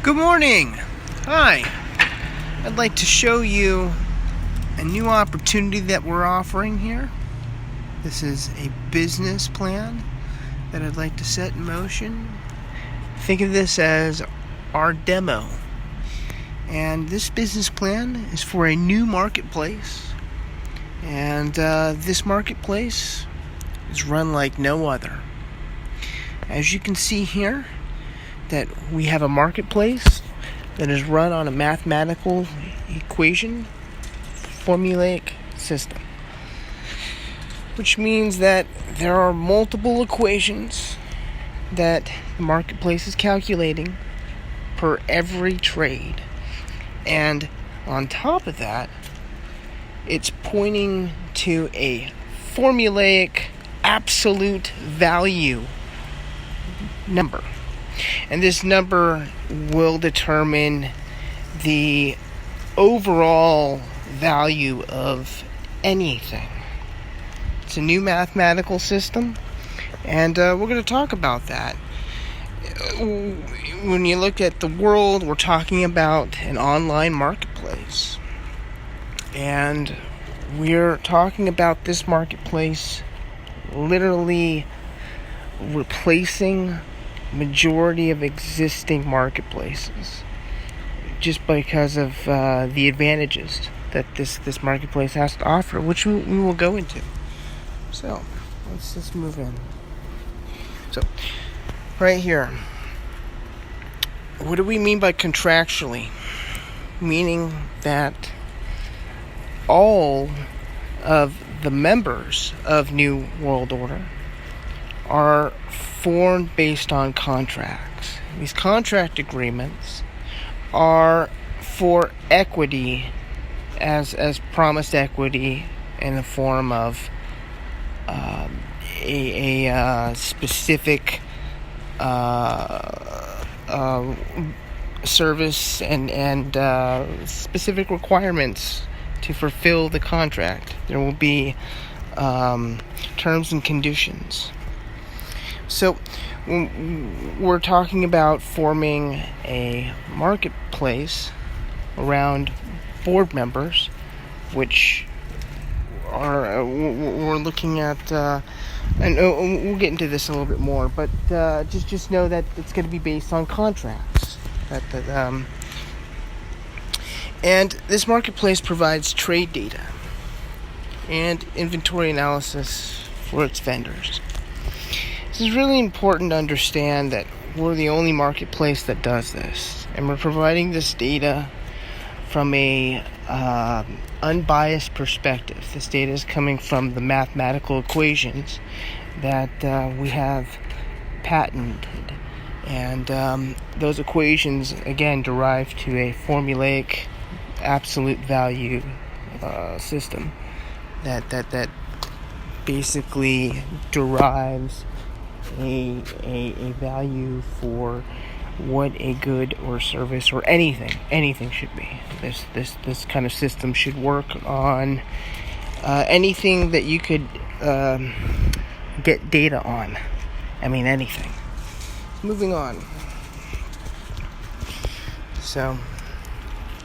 Good morning. Hi. I'd like to show you a new opportunity that we're offering here. This is a business plan that I'd like to set in motion. Think of this as our demo. And this business plan is for a new marketplace. And this marketplace is run like no other. As you can see here, that we have a marketplace that is run on a mathematical equation formulaic system, which means that there are multiple equations that the marketplace is calculating per every trade, and on top of that, it's pointing to a formulaic absolute value number. And this number will determine the overall value of anything. It's a new mathematical system, and we're going to talk about that. When you look at the world, we're talking about an online marketplace. And we're talking about this marketplace literally replacing majority of existing marketplaces just because of the advantages that this marketplace has to offer, which we will go into. So let's just move in. So right here, what do we mean by contractually? Meaning that all of the members of New World Order are formed based on contracts. These contract agreements are for equity as promised equity in the form of a specific service and specific requirements to fulfill the contract. There will be terms and conditions. So we're talking about forming a marketplace around board members, which are we're looking at, and we'll get into this a little bit more. But just know that it's going to be based on contracts. And this marketplace provides trade data and inventory analysis for its vendors. It's really important to understand that we're the only marketplace that does this, and we're providing this data from a unbiased perspective. This data is coming from the mathematical equations that we have patented, and those equations again derive to a formulaic absolute value system that basically derives a value for what a good or service or anything should be. This kind of system should work on anything that you could get data on. I mean, anything. Moving on. So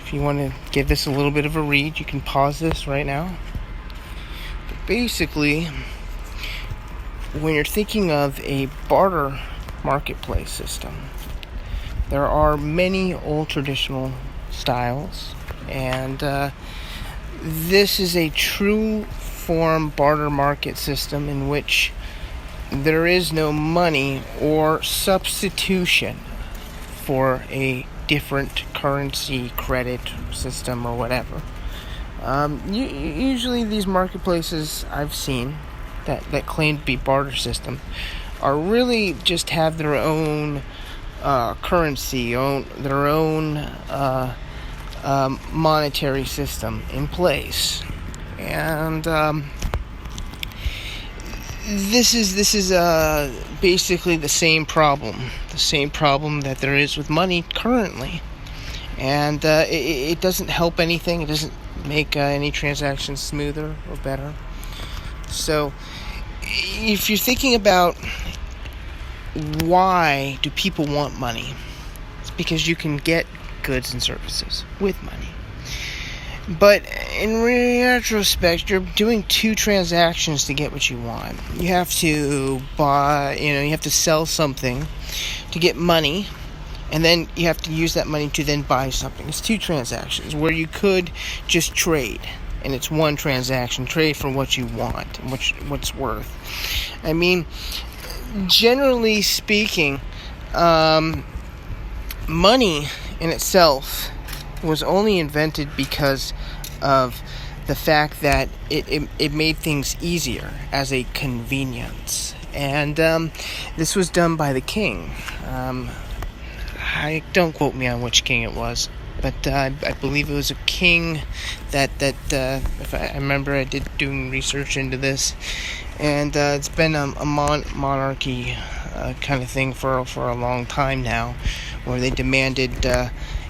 if you want to give this a little bit of a read, you can pause this right now. But basically, when you're thinking of a barter marketplace system, there are many old traditional styles, and this is a true form barter market system in which there is no money or substitution for a different currency, credit system, or whatever. Usually these marketplaces I've seen that claim to be barter system are really just have their own currency, their own monetary system in place, and this is basically the same problem that there is with money currently, and it doesn't help anything. It doesn't make any transactions smoother or better. So if you're thinking about why do people want money, it's because you can get goods and services with money. But in retrospect, you're doing two transactions to get what you want. You have to you have to sell something to get money, and then you have to use that money to then buy something. It's two transactions where you could just trade, and it's one transaction. Trade for what you want and what's worth. I mean, generally speaking, money in itself was only invented because of the fact that it made things easier as a convenience. And this was done by the king. Don't quote me on which king it was, but I believe it was a king that if I remember, I did doing research into this, and it's been a monarchy kind of thing for a long time now, where they demanded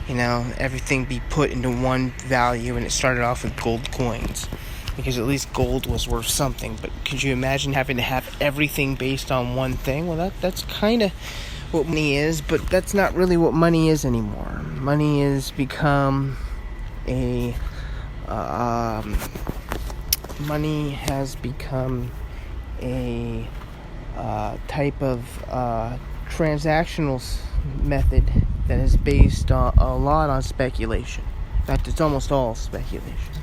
everything be put into one value, and it started off with gold coins, because at least gold was worth something. But could you imagine having to have everything based on one thing? Well, that's kind of what money is, but that's not really what money is anymore. Money has become a type of transactional method that is based a lot on speculation. In fact, it's almost all speculation.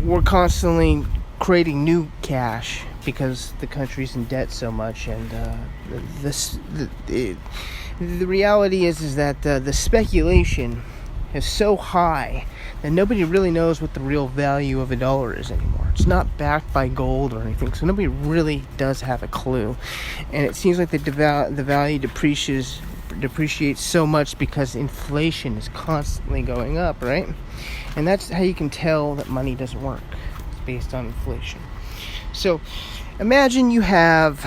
We're constantly creating new cash because the country's in debt so much, and the reality is that the speculation is so high that nobody really knows what the real value of a dollar is anymore. It's not backed by gold or anything, so nobody really does have a clue. And it seems like the value depreciates so much because inflation is constantly going up, right? And that's how you can tell that money doesn't work. It's based on inflation. So imagine you have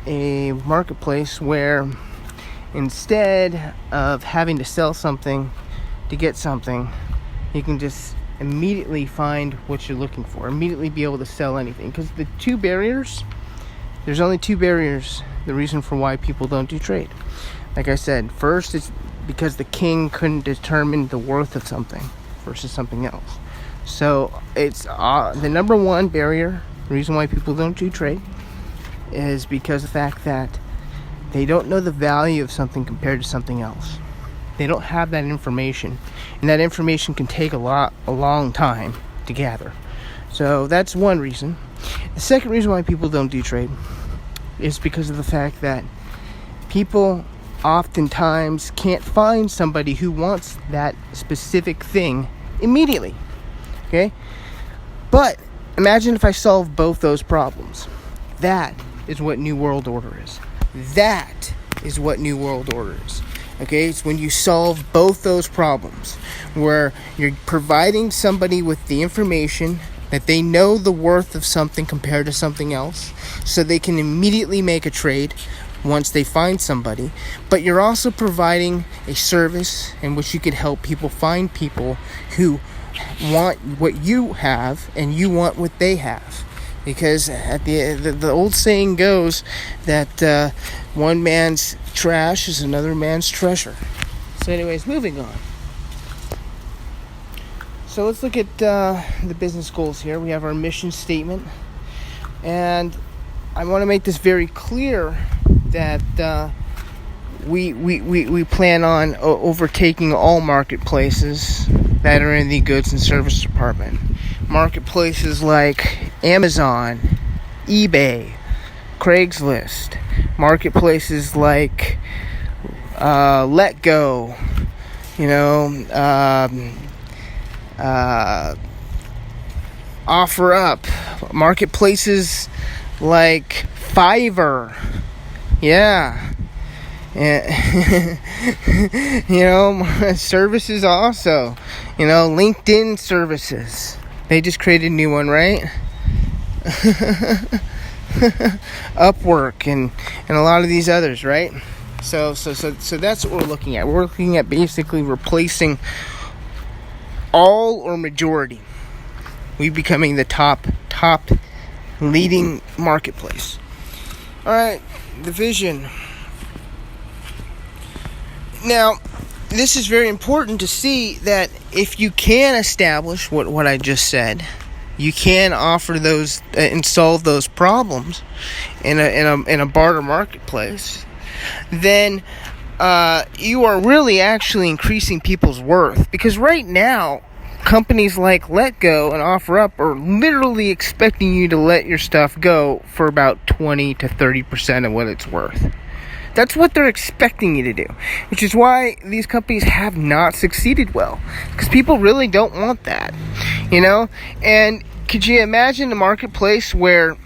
a marketplace where instead of having to sell something to get something, you can just immediately find what you're looking for, immediately be able to sell anything. Because there's only two barriers, the reason for why people don't do trade. Like I said, first, it's because the king couldn't determine the worth of something versus something else. So it's the number one barrier, the reason why people don't do trade, is because of the fact that they don't know the value of something compared to something else. They don't have that information, and that information can take a long time to gather. So that's one reason. The second reason why people don't do trade is because of the fact that people oftentimes can't find somebody who wants that specific thing immediately. Okay? But imagine if I solve both those problems. That is what New World Order is. That is what New World Order is. Okay, it's when you solve both those problems, where you're providing somebody with the information that they know the worth of something compared to something else, so they can immediately make a trade once they find somebody. But you're also providing a service in which you could help people find people who want what you have and you want what they have. Because at the old saying goes that one man's trash is another man's treasure. So anyways, moving on. So let's look at the business goals here. We have our mission statement. And I want to make this very clear that we plan on overtaking all marketplaces that are in the goods and service department. Marketplaces like Amazon, eBay, Craigslist, marketplaces like LetGo, OfferUp, marketplaces like Fiverr, services also, LinkedIn services. They just created a new one, right? Upwork and a lot of these others, right? So that's what we're looking at. We're looking at basically replacing all or majority. We becoming the top leading marketplace. All right, the vision. Now, this is very important to see that if you can establish what I just said, you can offer those and solve those problems in a barter marketplace, then you are really actually increasing people's worth. Because right now, companies like Let Go and OfferUp are literally expecting you to let your stuff go for about 20 to 30% of what it's worth. That's what they're expecting you to do, which is why these companies have not succeeded well, because people really don't want that, And could you imagine a marketplace where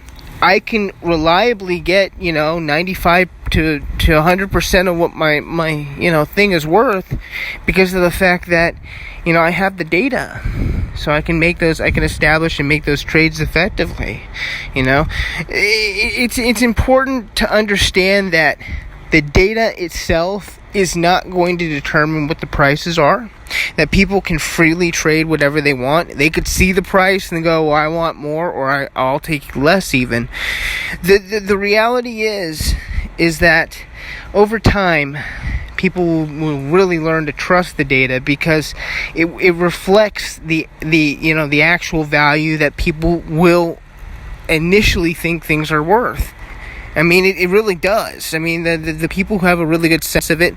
I can reliably get, 95 to 100% of what my thing is worth, because of the fact that, I have the data. So I can establish and make those trades effectively. It's important to understand that the data itself is not going to determine what the prices are. That people can freely trade whatever they want. They could see the price and go, well, I want more, or I'll take less even. The reality is that over time, people will really learn to trust the data, because it reflects the actual value that people will initially think things are worth. I mean, it really does. I mean, the people who have a really good sense of it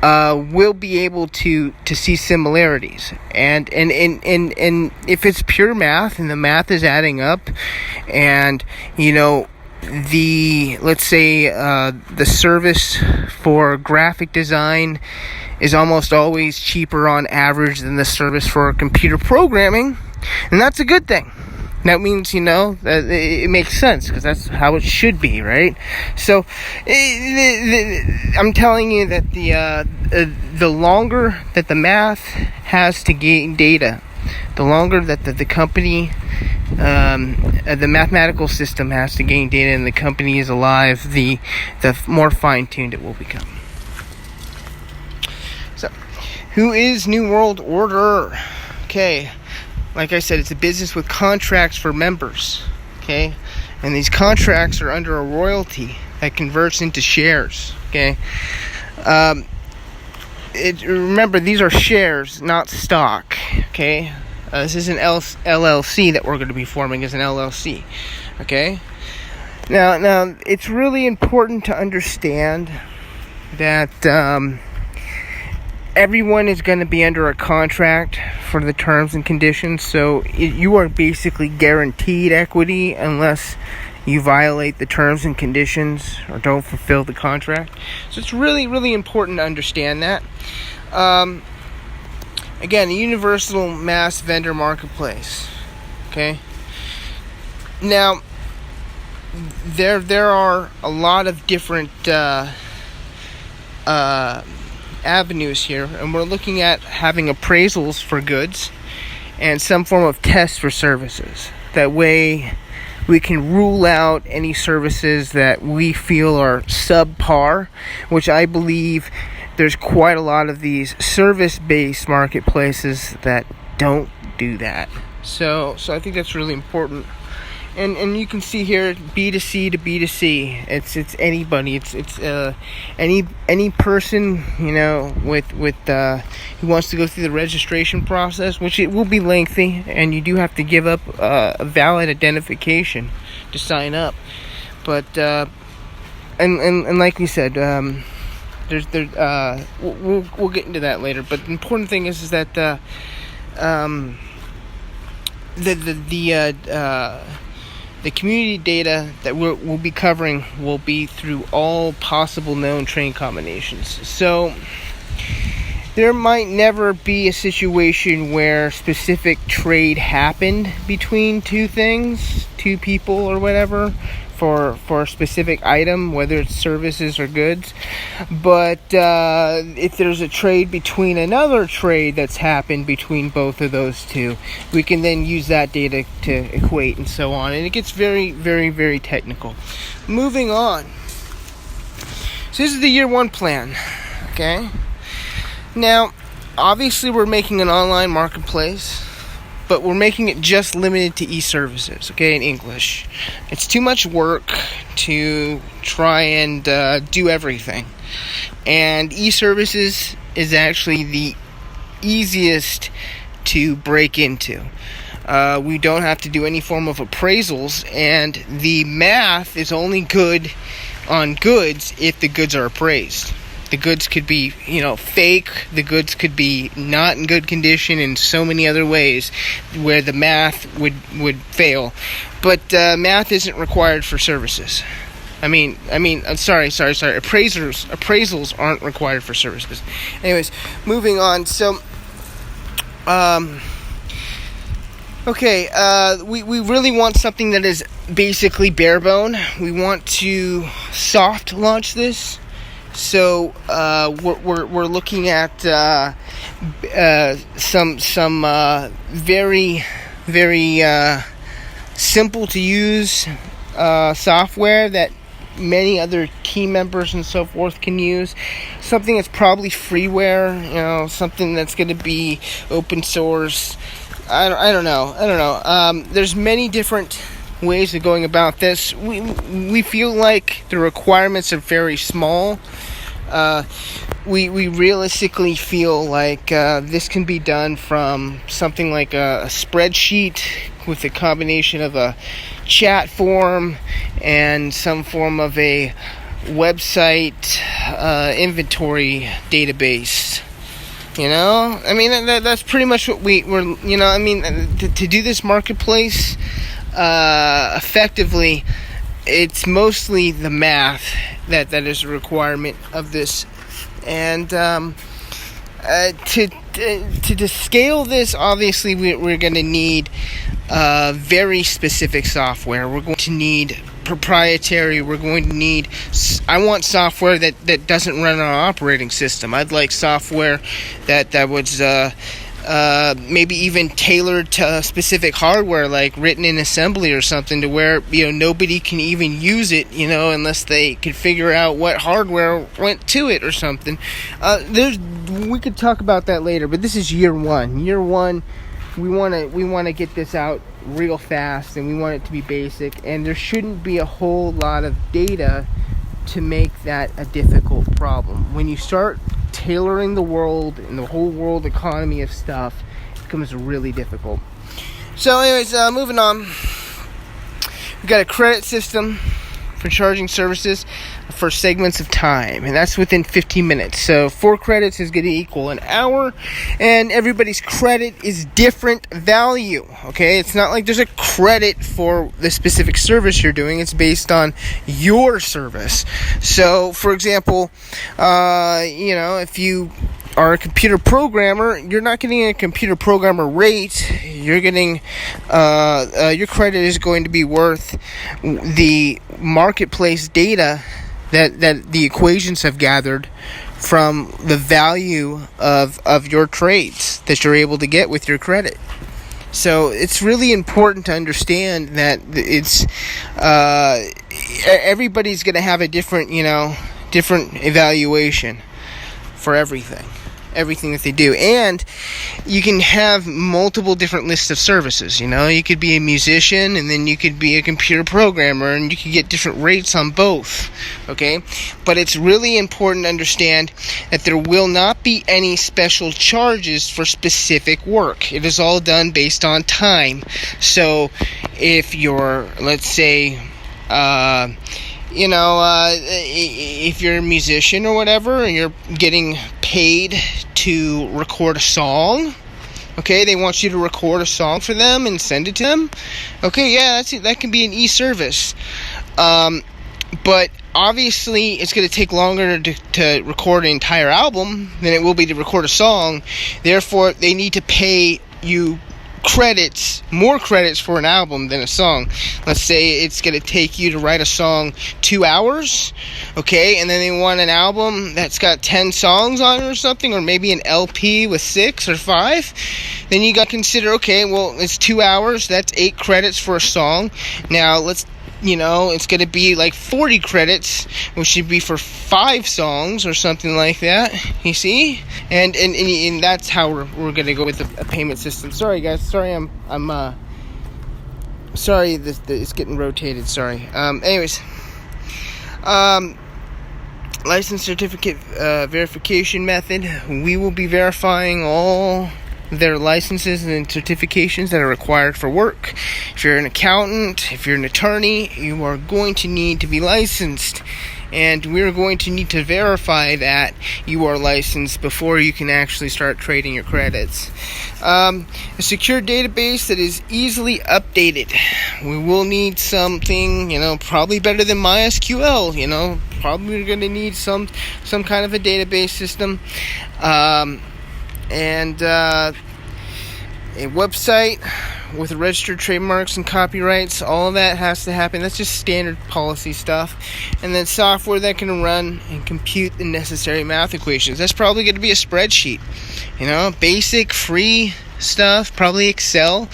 will be able to see similarities. And if it's pure math and the math is adding up, and let's say the service for graphic design is almost always cheaper on average than the service for computer programming, and that's a good thing. That means, that it makes sense, because that's how it should be, right? So, I'm telling you that the longer that the math has to gain data, the longer that the company, the mathematical system has to gain data, and the company is alive, the more fine-tuned it will become. So, who is New World Order? Okay. Like I said, it's a business with contracts for members, okay? And these contracts are under a royalty that converts into shares, okay? Remember, these are shares, not stock, okay? This is an LLC that we're going to be forming as an LLC, okay? Now, it's really important to understand that everyone is going to be under a contract for the terms and conditions, so you are basically guaranteed equity unless you violate the terms and conditions or don't fulfill the contract. So it's really, really important to understand that. Again, a universal mass vendor marketplace. Okay. Now, there are a lot of different avenues here, and we're looking at having appraisals for goods and some form of test for services. That way we can rule out any services that we feel are subpar, which I believe there's quite a lot of these service-based marketplaces that don't do that. So I think that's really important. And you can see here, B2C to B2C. It's anybody. It's any person, with who wants to go through the registration process, which it will be lengthy, and you do have to give up a valid identification to sign up. But and like we said, we'll get into that later. But the important thing is that the community data that we'll be covering will be through all possible known train combinations. So there might never be a situation where specific trade happened between two people or whatever, for a specific item, whether it's services or goods. But if there's a trade between another trade that's happened between both of those two, we can then use that data to equate and so on. And it gets very, very, very technical. Moving on. So this is the year one plan. Okay. Now, obviously we're making an online marketplace, but we're making it just limited to e-services, okay, in English. It's too much work to try and do everything. And e-services is actually the easiest to break into. We don't have to do any form of appraisals, and the math is only good on goods if the goods are appraised. The goods could be, fake. The goods could be not in good condition in so many other ways where the math would fail. But math isn't required for services. I'm sorry. Appraisals aren't required for services. Anyways, moving on. So, we really want something that is basically barebone. We want to soft launch this. So we're looking at some very simple to use software that many other team members and so forth can use. Something that's probably freeware, something that's going to be open source. I don't know. There's many different ways of going about this. We feel like the requirements are very small. We realistically feel like this can be done from something like a spreadsheet with a combination of a chat form and some form of a website inventory database. That's pretty much what we're to do this marketplace effectively. It's mostly the math that is a requirement of this, and to scale this, obviously we're going to need very specific software. We're going to need proprietary. We're going to need. I want software that doesn't run on an operating system. I'd like software that was maybe even tailored to specific hardware, like written in assembly or something, to where nobody can even use it, unless they can figure out what hardware went to it or something. We could talk about that later, but this is year one. Year one, we want to get this out real fast, and we want it to be basic, and there shouldn't be a whole lot of data to make that a difficult problem. When you start tailoring the world and the whole world economy of stuff, it becomes really difficult. So anyways, moving on. We've got a credit system for charging services for segments of time, and that's within 15 minutes. So 4 credits is going to equal an hour, and everybody's credit is different value. Okay, it's not like there's a credit for the specific service you're doing. It's based on your service. So for example, if you are a computer programmer, you're not getting a computer programmer rate. You're getting your credit is going to be worth the marketplace data that the equations have gathered from the value of your trades that you're able to get with your credit. So it's really important to understand that it's everybody's going to have a different evaluation for everything that they do. And you can have multiple different lists of services. You could be a musician, and then you could be a computer programmer, and you could get different rates on both. Okay? But it's really important to understand that there will not be any special charges for specific work. It is all done based on time. So if you're, let's say, if you're a musician or whatever, and you're getting paid to record a song, okay, they want you to record a song for them and send it to them. Okay, yeah, that can be an e-service. But obviously, it's going to take longer to record an entire album than it will be to record a song. Therefore, they need to pay you more credits for an album than a song. Let's say it's going to take you to write a song 2 hours, okay, and then they want an album that's got 10 songs on it or something, or maybe an LP with 6 or 5. Then you got to consider, okay, well, it's 2 hours, that's 8 credits for a song. Now it's going to be like 40 credits, which should be for 5 songs or something like that. You see, and that's how we're going to go with a payment system. Sorry, guys. Sorry, I'm sorry. It's getting rotated. Sorry. Anyways, license certificate verification method. We will be verifying all their licenses and certifications that are required for work. If you're an accountant, if you're an attorney, you are going to need to be licensed. And we're going to need to verify that you are licensed before you can actually start trading your credits. A secure database that is easily updated. We will need something, probably better than MySQL. Probably we're going to need some kind of a database system. And a website with registered trademarks and copyrights. All of that has to happen. That's just standard policy stuff. And then software that can run and compute the necessary math equations. That's probably going to be a spreadsheet. Basic free stuff, probably Excel,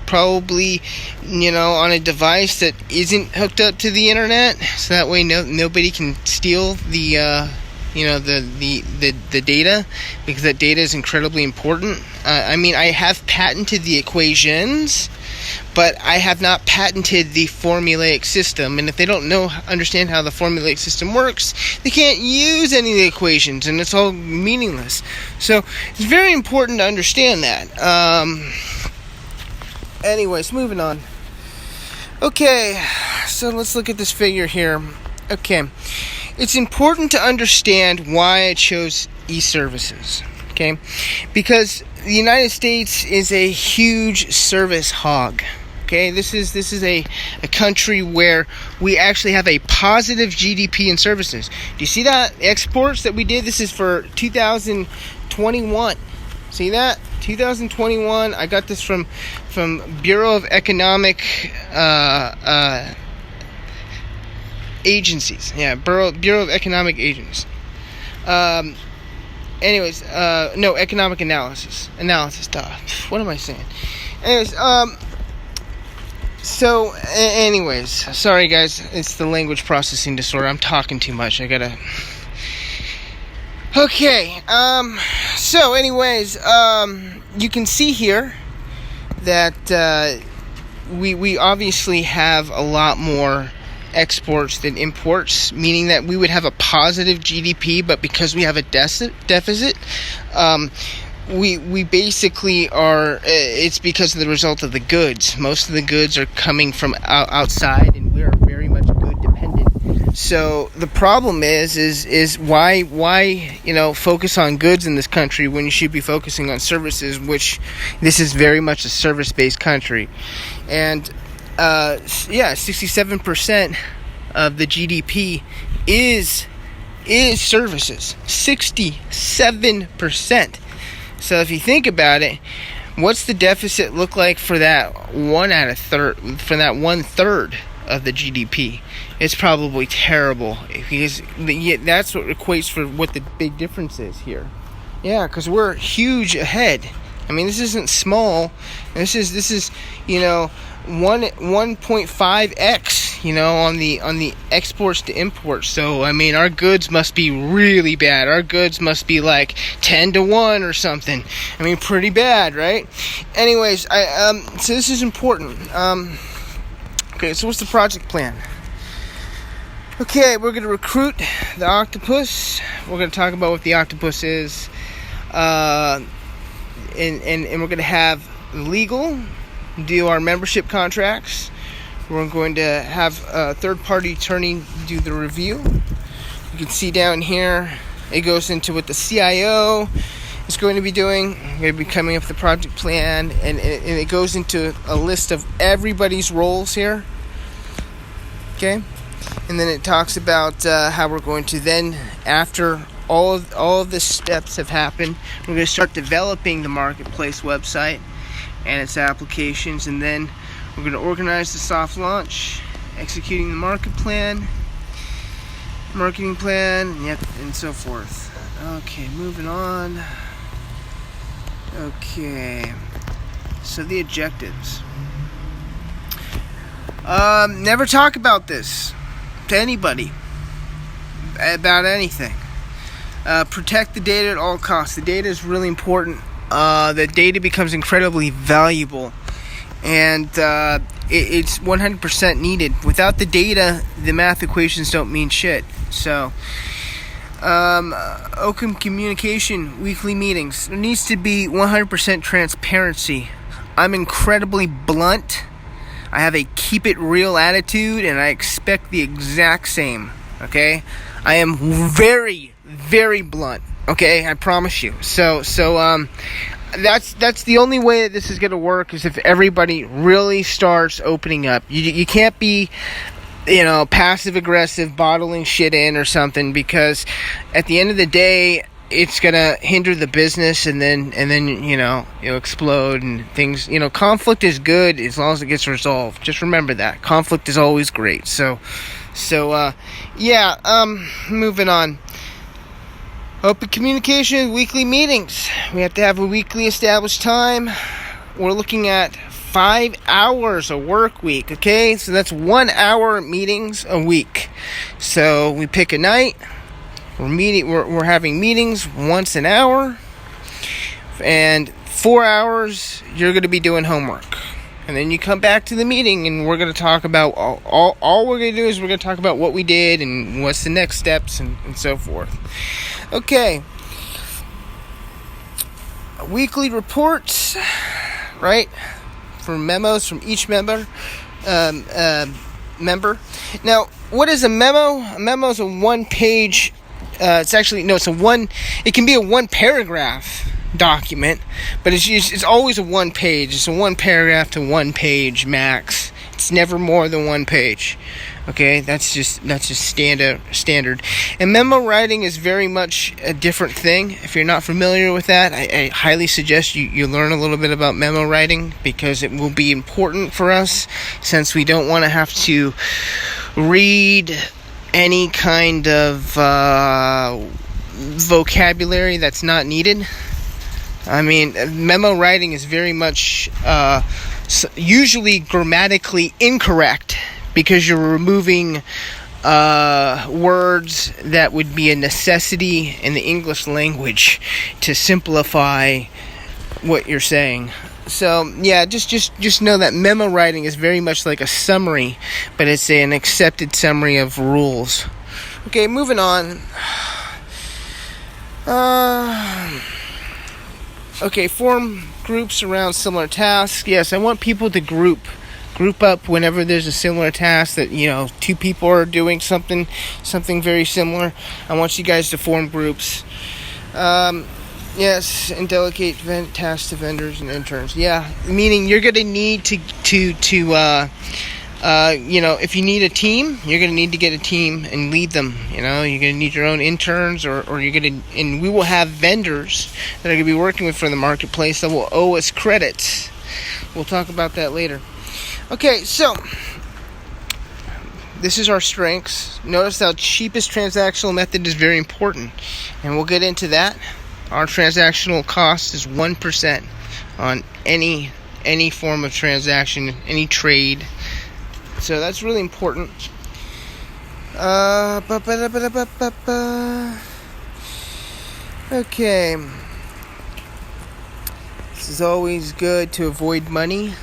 probably on a device that isn't hooked up to the internet, so that way nobody can steal the the data, because that data is incredibly important. I have patented the equations, but I have not patented the formulaic system. And if they don't understand how the formulaic system works, they can't use any of the equations, and it's all meaningless. So it's very important to understand that. Anyways, moving on. Okay, so let's look at this figure here. Okay. It's important to understand why I chose e-services, okay? Because the United States is a huge service hog, okay? This is a country where we actually have a positive GDP in services. Do you see that? Exports that we did, this is for 2021. See that? 2021. I got this from Bureau of Economic agencies. Yeah, Bureau of Economic Agencies. Economic analysis. Duh. What am I saying? Anyways, sorry guys, it's the language processing disorder. I'm talking too much. I gotta. Okay. You can see here that we obviously have a lot more exports than imports, meaning that we would have a positive GDP, but because we have a deficit, we basically are, it's because of the result of the goods. Most of the goods are coming from outside, and we are very much good dependent. So the problem is why focus on goods in this country when you should be focusing on services, which this is very much a service-based country. And 67% of the GDP is services. 67%. So if you think about it, what's the deficit look like for that one third of the GDP? It's probably terrible, because that's what equates for what the big difference is here. Yeah, because we're huge ahead. This isn't small. This is 1.5x, on the exports to imports. So our goods must be really bad. Our goods must be like 10-1 or something. Pretty bad, right? Anyways, so this is important. Okay, so what's the project plan? Okay, we're going to recruit the octopus. We're going to talk about what the octopus is. And we're going to have legal do our membership contracts. We're going to have a third-party attorney do the review. You can see down here, it goes into what the C.I.O. is going to be doing. We're going to be coming up with the project plan, and it goes into a list of everybody's roles here. Okay? And then it talks about how we're going to then, after all of the steps have happened, we're going to start developing the marketplace website and its applications, and then we're going to organize the soft launch, executing the marketing plan, and so forth. Okay, moving on. Okay, so the objectives. Never talk about this to anybody about anything. Protect the data at all costs. The data is really important. The data becomes incredibly valuable, and it's 100% needed. Without the data, the math equations don't mean shit. So Open communication, weekly meetings. There needs to be 100% transparency. I'm incredibly blunt. I have a keep it real attitude, and I expect the exact same. Okay? I am very, very blunt. Okay? I promise you. So that's the only way that this is going to work, is if everybody really starts opening up. You can't be, passive aggressive, bottling shit in or something, because at the end of the day, it's gonna hinder the business, and then it'll explode and things. Conflict is good as long as it gets resolved. Just remember that conflict is always great. Moving on. Open communication, weekly meetings. We have to have a weekly established time. We're looking at 5 hours a work week, okay? So that's 1 hour meetings a week. So we pick a night. We're having meetings once an hour, and 4 hours you're going to be doing homework. And then you come back to the meeting, and we're going to talk about all we're going to do is we're going to talk about what we did and what's the next steps and so forth. Okay. Weekly reports, right? For memos from each member. Now, what is a memo? A memo is a one-page. It can be a one-paragraph document, but it's always a one page. It's a one paragraph to one page max. It's never more than one page. Okay, that's just standard. And memo writing is very much a different thing. If you're not familiar with that, I highly suggest you learn a little bit about memo writing, because it will be important for us, since we don't want to have to read any kind of vocabulary that's not needed. I mean, memo writing is very much usually grammatically incorrect, because you're removing words that would be a necessity in the English language to simplify what you're saying. So, yeah, just know that memo writing is very much like a summary, but it's an accepted summary of rules. Okay, moving on. Okay, form groups around similar tasks. Yes, I want people to group up whenever there's a similar task that, two people are doing something very similar. I want you guys to form groups. Yes, and delegate tasks to vendors and interns. Yeah, meaning you're going to need to if you need a team, you're going to need to get a team and lead them. You're going to need your own interns, or you're going to, and we will have vendors that are going to be working with for the marketplace that will owe us credits. We'll talk about that later. Okay, so this is our strengths. Notice how cheapest transactional method is very important, and we'll get into that. Our transactional cost is 1% on any form of transaction, any trade. So that's really important. Okay. This is always good to avoid money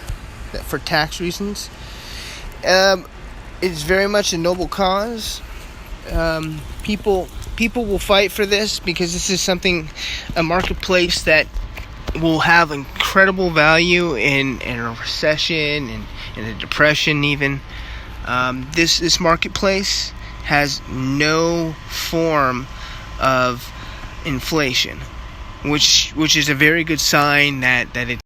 for tax reasons. It's very much a noble cause. People will fight for this, because this is a marketplace that will have incredible value in a recession and in a depression even. This marketplace has no form of inflation, which is a very good sign that it